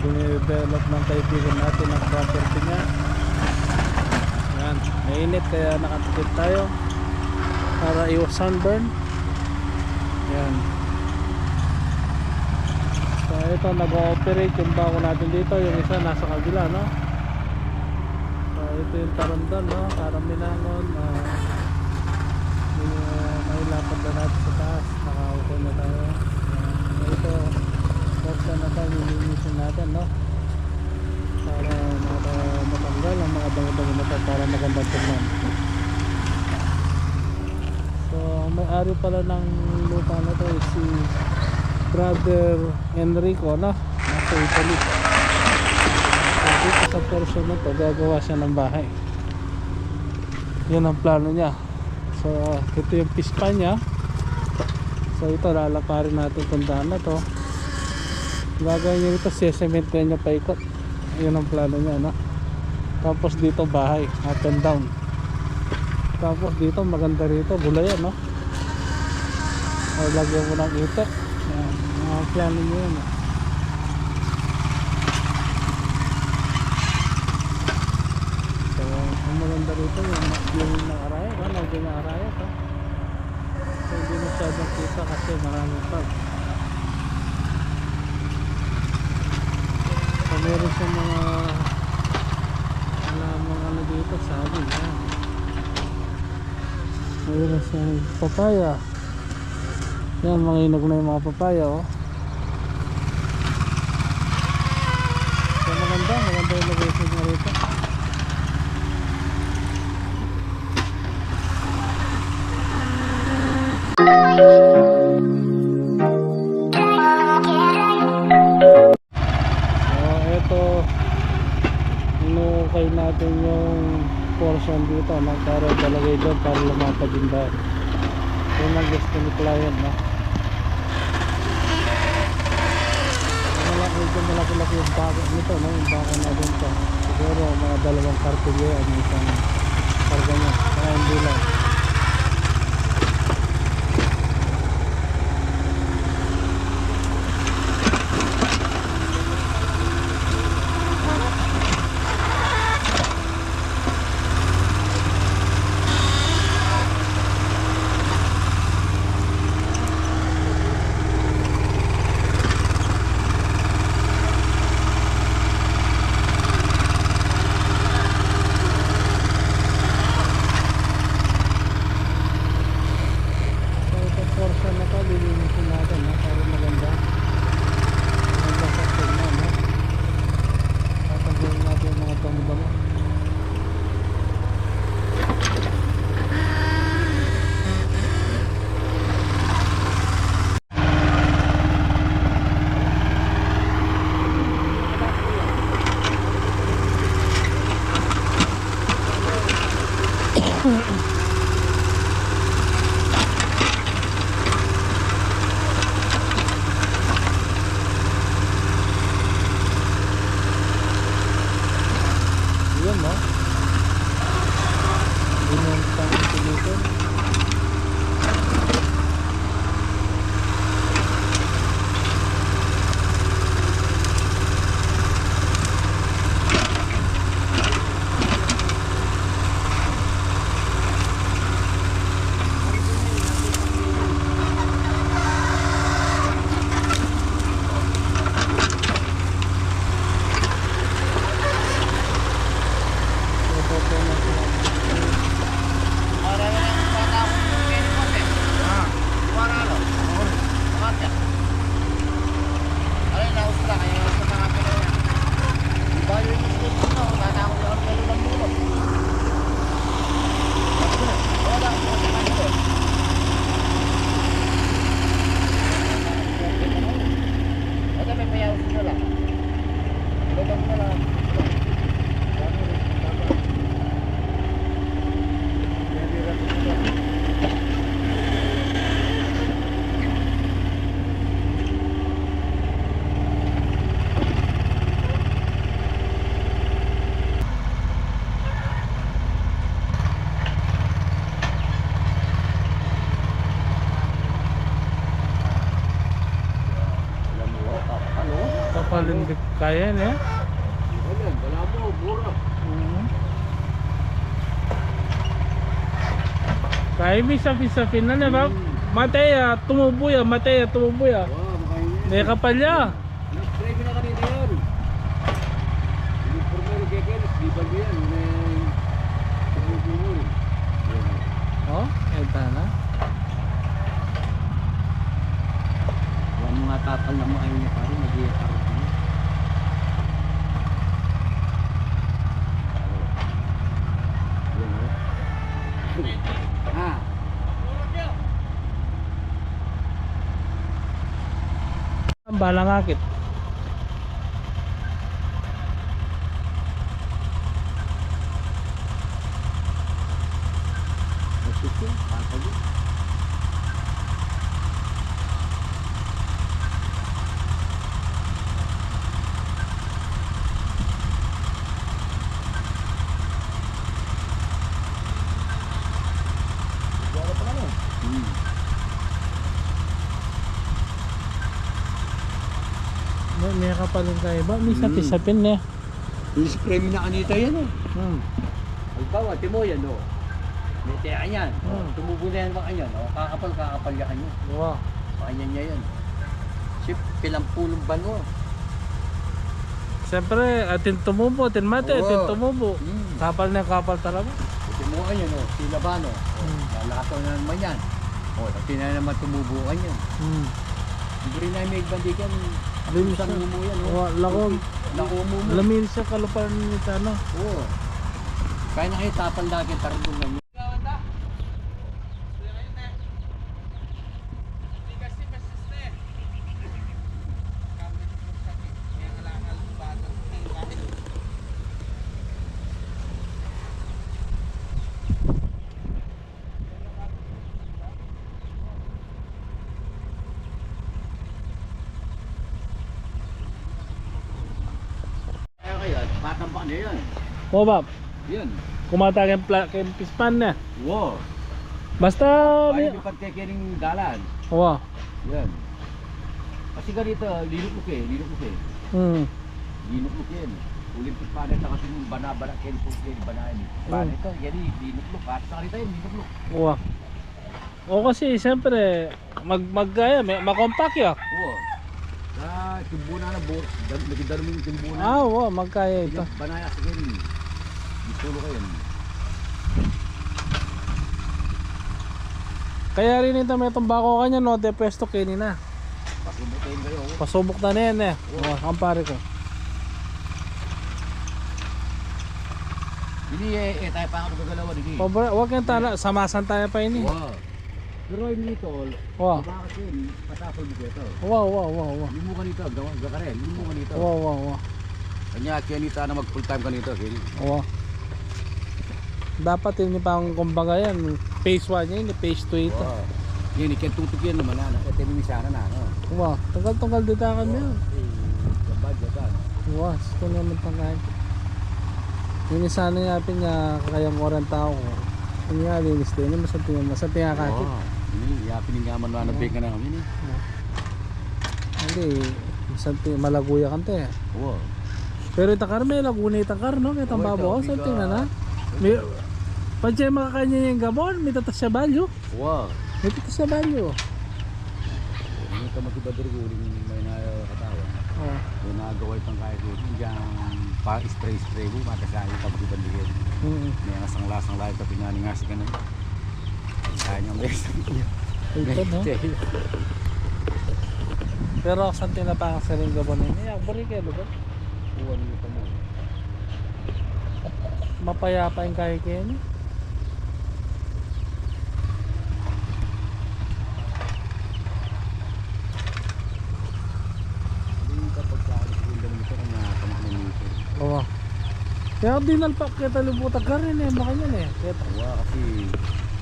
dinidevelop ng kaibigan natin ang property niya. Yan, mainit kaya nakatikip tayo para iwas sunburn. Yan. So ito, nag-ooperate yung bako natin dito. Yung isa nasa kabila, no? So ito yung Tarandan, no? Karaminangon. May lapad na natin sa taas. Nakaupo na tayo. Ito, porsa na tayo, nilinisin natin, no? Para matanggal ang mga bango-bango na tayo para magandang tignan. So may-ari pala ng lupa na to is si Brother Enrico, no? Nasa Italy. So dito sa portion na to gagawa siya ng bahay. Yan ang plano niya. So ito yung pispa niya. So ito lalaparin natin kung daan na to. Gagawin niya ito, sesement niya paikot. Yan ang plano niya, no? Tapos dito bahay, up and down. Tapos dito maganda rito, gulayan, no? O lagyan mo ng itak. Yan, mga plano niya yun, no? So ang maganda rito yung nakaraya, no? Lagyan ng araya, no? So hindi masyadong kita kasi maraming pag. So meron siya mga ano dito, sabi yan. Meron siya papaya. Yan, mga inog na yung mga papaya, oh. So maganda yung location niya rito. Inukay natin yung portion dito, para talagay doon para lumapad yung bahay. Yun ang gusto ni client, no? Malaki-laki yung bako nito, no? Yung bako na din to. Siguro mga 2 kartilyo ang isang karga niya. Kaya hindi lang. Yun, no? Yun yung pang-ito dito. kapalin kaya yan eh. Ayan, wala mo, mura. Kaya may sapi-sapi na na ba? Mateya, tumubo ya, Mateya, tumubo ya. Wow, makain yan. May kapal ya. Nag-spray ko na kanina yan. Uniforme ng kekelos, di ba yan? Tumubo mo. Oh, eto na. Wala mo nga tapal na makain niya pare, mag-iarap niya. Ha? Ang balang akit. Masuk apa dia? Ada apa lagi? May kapalin kayo ba? May sapi-sapin na. Ini-spray mo na kanita yan oh. Hmm. Halimbawa, timo yan oh. May tiyan yan. Tumubo na yan baka yan. Oh, kakapal yan kanyo. Wow. Pakanyan niya yan. Sip, pilampulong bango. Siyempre, atin tumubo, atin mate, Oo. atin tumubo. Hmm. Kapal na kapal talaga. Timo yan oh. Sila ba no? Lalakaw na naman yan. Oh, pati na naman tumubukan yan. Hindi rin na may bandikan. Binusan mo yan oh. Lako, Nakumo mo. lamin siya kalupan nito ano. Oo. Kaya na kayo tapal lagi tarong lang. Batang pa na yan. O ba, Yan. kumata kayong pispan na. Wow. Basta, Kaya yung pagkekiring dalan. wow. Yan. Kasi ganito, linukuk eh. Linukuk yan. Olympic panet na kasi yung bana-bana kayo yung banayan. Panet ito, yan linukuk. At sa kanita yun, linukuk. Wow. O kasi, siyempre, makompact ya. Oo. Sa timbunan na buhok, nagdalo mo yung timbunan. Wow, magkaya ito. Banaya sa kayo. Itulo kayo. Kaya rin ito may tumbako kanya, no? De pwesto kayo na. Pasubukin kayo. Pasubok na yan eh. Ang pare ko. Hindi tayo pa ako gagalawan. Pobre, huwag kang tala. Samasan tayo pa ini. Wow. Pero yung nito, Wow. bakit yun? Patapol mo dito. Wow. Limo ka nito, gakarel. Limo ka nito. Wow. Kanya kaya nito na mag full time ka nito. Wow. Dapat yun pang kumbaga yan. Phase 1 yan, phase 2 ito. Wow. Yan, ikintutok yan naman na. Ito yung misana na. Wow, tungkal dito kami yun. Sa budget ka. Wow, ito naman pangkain. Yun sana nga niya kayang 40 tao ko. Yun nga, linis din. Masanti nga kakit. Ini, piningaman na nabig ka na kami ni. Hindi, masanti, malaguya kante. Oo. Pero itakar may laguna itakar no? Kaya tambabaw, sa tingnan na. May, pagsiya makakanya yung gabon, may tatas siya balyo. Wow. May tatas siya balyo. Ini ka matibador ko uling may nakatawa. Oh. May nagawa itong kaya ko. Diyan pa-spray mo, matasahin ka matibador. May nasang-lasang lahat ka pinaningas ka na. Kaya niyang best. Ito no? Pero saan tinapakang sa rin gabon na yun? Bari kayo ba? Uwan mo ka mo. Mapayapa yung kaya kayo niya. Hindi ka pagkaalis yung ganun ito kung nakakamah na nito. Oo. Kaya dinalpak kita libutan ka rin eh. Baka yan eh. Kaya Wow, kasi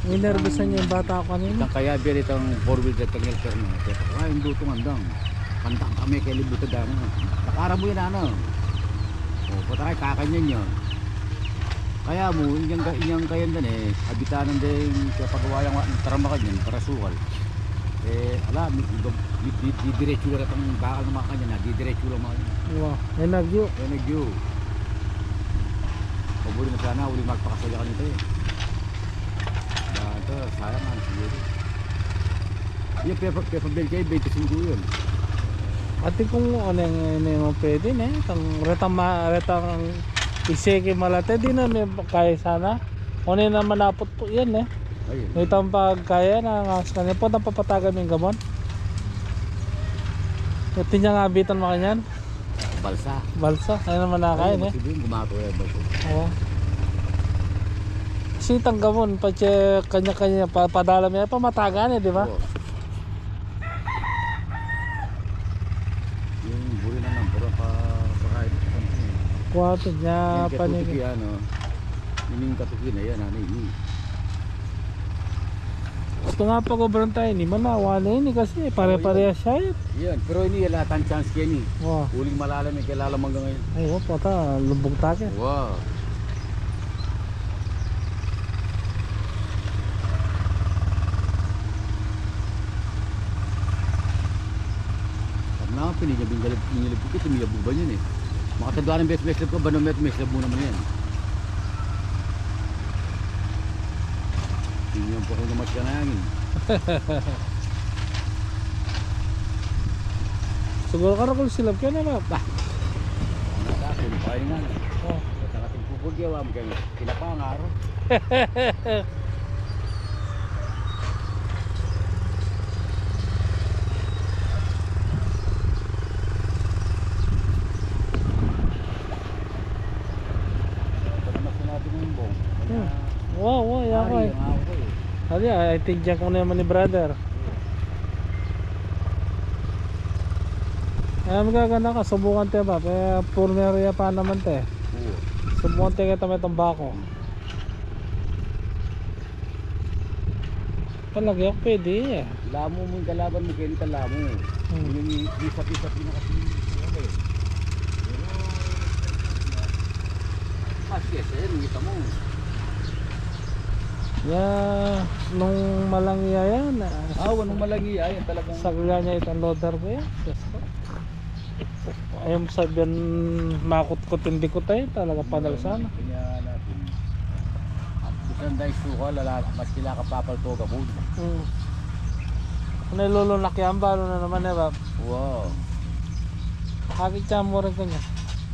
inervisan niya yung bata ko kanina. itang kaya biya itong 4-wheel drive kang helper mo. Kaya yung dutong andang. Kantang kami kay libutan dana. Nakara mo yun ano. O, patay kakanyan yun. Kaya mo, inyang kayan dan eh. Habitanan din kapag wayang tarama ka dyan para sukal. Ala, didiretso lang itong bakal ng mga kanya na, didiretso lang mga kanya. Wow, enagyo. Enegyo. Pabuli na sana, uli magpakasaya ka nito eh. Ito, sayang nga, siguro. Yung paper bill kayo, 25 yun. Ati kung ano yung pwede na retang iseke malate di na may kaya sana. Ano na manapot po yan eh. Ayun. Itong pagkaya na ngas kanya po napapatagan yung gamon. Ito niya nga abitan mo kanyan. Balsa. Balsa, ayun naman nakain eh. Ayun, gumato yan, balsa. Oo. Kasi itang gamon, patse kanya-kanya padala mo yan, pamatagan eh, di ba? Oo. Yung buri na ng pura pakain. Kuwato niya Yung panig. katuki ano, yung katuki na yan, ano yun. Gusto nga pag obrang tayo, ni manawa na yun eh, kasi pare-pareha siya eh. Yan, pero ini lahat ang chance kaya ni. Wow. Huling malalim yung kilala hanggang ngayon. Ay, wala pata, lubog take. Wow. Karena pinijabing inilib ko ito, miyabu ba yun eh. Makatadwa ng best ko, banomet, meslab mo naman yan. Tingnan po kung namas ka na hangin. Siguro ka na kung silab ka na ba? Ano sa akin, pakain nga. Oh. At nakating pupugyaw, kayo kinapa ang araw. Panamas na natin yung bong. Wow, yan Ari, ko eh. ang ako eh. Hali, I think dyan ko na naman ni brother. Ay, magaganda ka, subukan tayo ba? Kaya purneria pa naman tayo. Oo. Subukan tayo kita may tambako. Palagi ako pwede eh. Lamo mo yung kalaban mo, kaya nita lamo. Yung isa-isa na kasi. Okay. Yes, kita mo. Nung malangya yan, Anong malangi ay talagang sagla niya itong loader ko yan. Ayaw mo sabihan makut-kut hindi ko tayo, talaga panal sana. Kanya natin. Bukan dahil suka, mas kila ka papalto ka po. Kung nilulunak yan, balo na naman eh, Bab. Wow. Hakit siya mo rin kanya.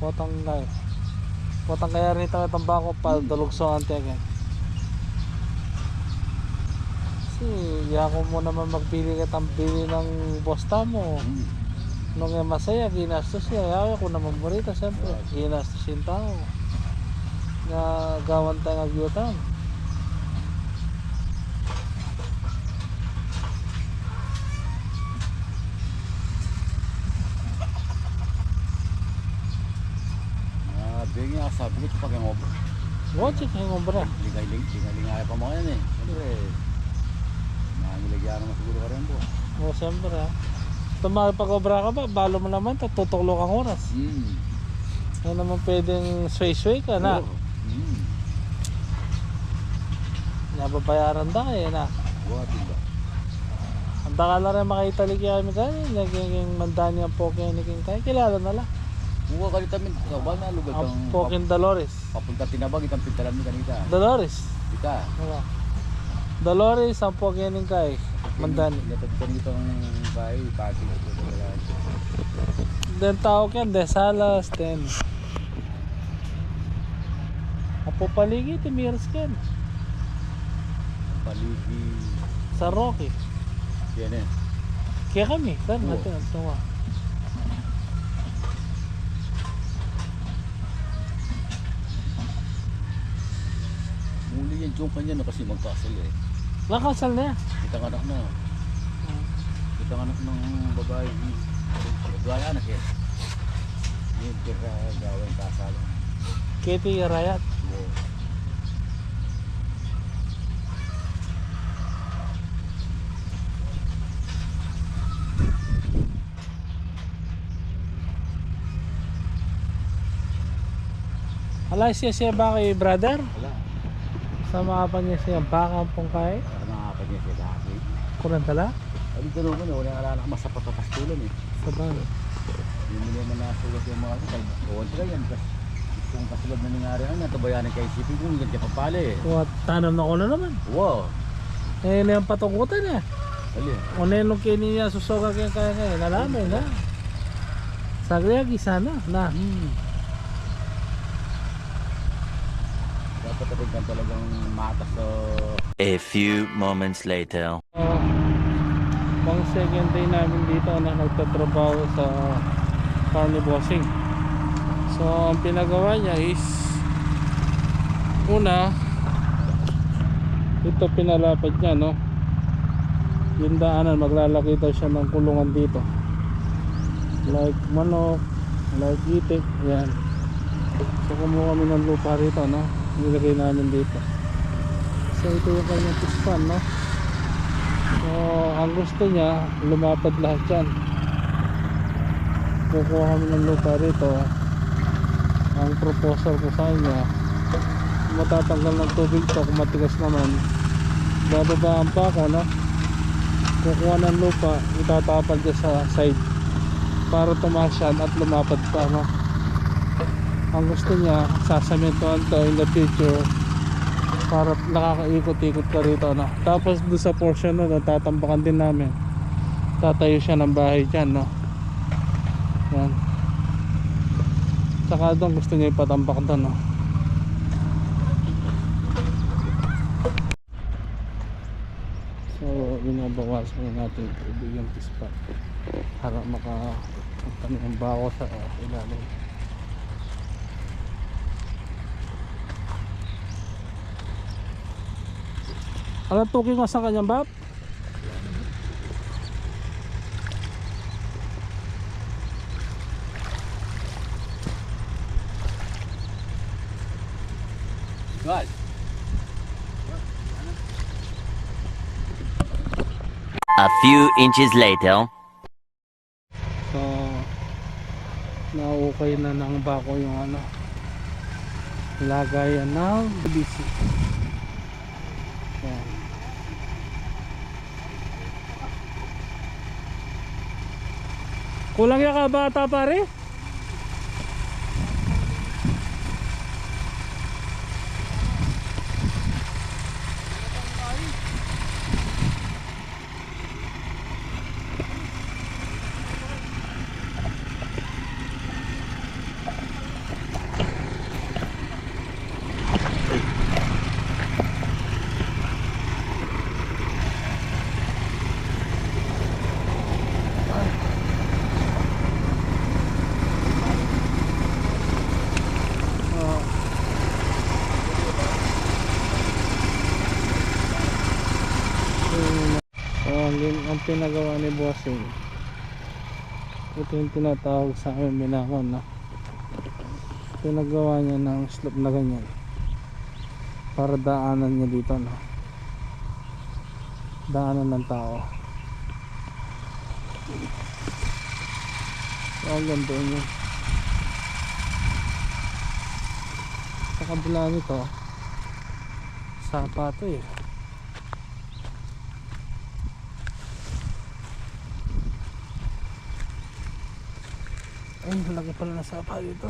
Potang kaya. Potang kaya rin ito itong bako pa dalugso ang tega. Kasi ako mo naman magpili ka pili ng bosta mo. Nung masaya, ginastos siya. Ayaw ko naman burita, siyempre. Ginastos yung tao. Nga gawan tayo ng agyutan. Bigyan nga sabi ko pag yung obra. Watch it, yung obra. Lingay pa mo yan eh. Siyempre, nangilagyan naman siguro ka rin po. O, siyempre ha. Tumahal pag obra ka ba, balo mo naman, tutuklok ang oras. Yan naman pwedeng sway-sway ka na. Nababayaran da eh na. What ba? Ang taka na rin makitalik kami kaya, naging mandani ang Poking King tayo, kilala na lang. Buka ka dito min, ba na lugar Ang kang Poking Dolores. papunta tinabag itang pintalan mo kanita. Dolores. Ika. Wala. Dolores ang Poking King kay, mandani. Natad ka dito ng bahay, pati. Then tawag yan, Desalas, then Apo Paligi, Timirs yan. Paligi. Sa Rocky. Yan eh. Kaya kami, kan Oo. natin ang tuwa. Muli yan yung kanya no kasi magkasal eh. Nakasal na yan. Kitang anak na. Kitang anak ng babae. Gaya anak eh. Yung kira gawin kasal. Katie Rayat. Wow. Alay siya ba kay brother? Wala. Sama ka pa niya siya baka pong kay. Para nakakapag niya siya dati. Kurang tala? Ay Sabi ko naman, wala nga lang masapat sa pastulan eh. Sabay. Hindi mo naman nasulat yung mga ito. Kontra yan. Kung kasulad na nangyari ang natabayanan kay isipin kung ganyan ka pala eh. What, tanam na ko na naman. Wow. Eh, na yung patukutan eh. Dali. Kung na yung kiniya susoga kaya nalamin na. Sagriyagi sana na. Dapat rin kang talagang matas sa... A few moments later. Pang second day namin dito na nagtatrabaho sa farm bossing. So ang pinagawa niya is una ito pinalapad niya, no, yung daanan maglalaki daw siya ng kulungan dito like manok, like itik, yan. So kumuha kami ng lupa rito, no, nilagay namin dito. So ito yung kanyang pispan, no. So ang gusto niya lumapad lahat yan. Kukuha kami ng lupa rito. Ang proposal ko sa kanya, matatanggal ng tubig to kung matigas naman, bababaan pa ako, no, kukuha ng lupa, itatapal dyan sa side para tumaas yan at lumapad pa, no. Ang gusto niya sasamintuhan to in the future para nakakaikot-ikot ka rito, no. Tapos doon sa portion na tatambakan din namin, tatayo siya ng bahay dyan, no. Yan. Saka doon gusto niya ipatambak doon, no. So binabawasan na natin tubig yung pispa para makapunta yung bako sa ilalim. Alam tuking nga sa kanyang bab? Guys. A few inches later. So naukay na ng bako yung ano, lagayan ng BC. Yan. Kulang ya ka bata pare? Ang pinagawa ni Bossing, ito yung tinatawag sa amin binakon, no? Pinagawa niya ng slope na ganyan para daanan niya dito, no? Daanan ng tao. So ang ganda niya. Sa kabila nito sapato eh. Ay, lagi pala na sapa dito.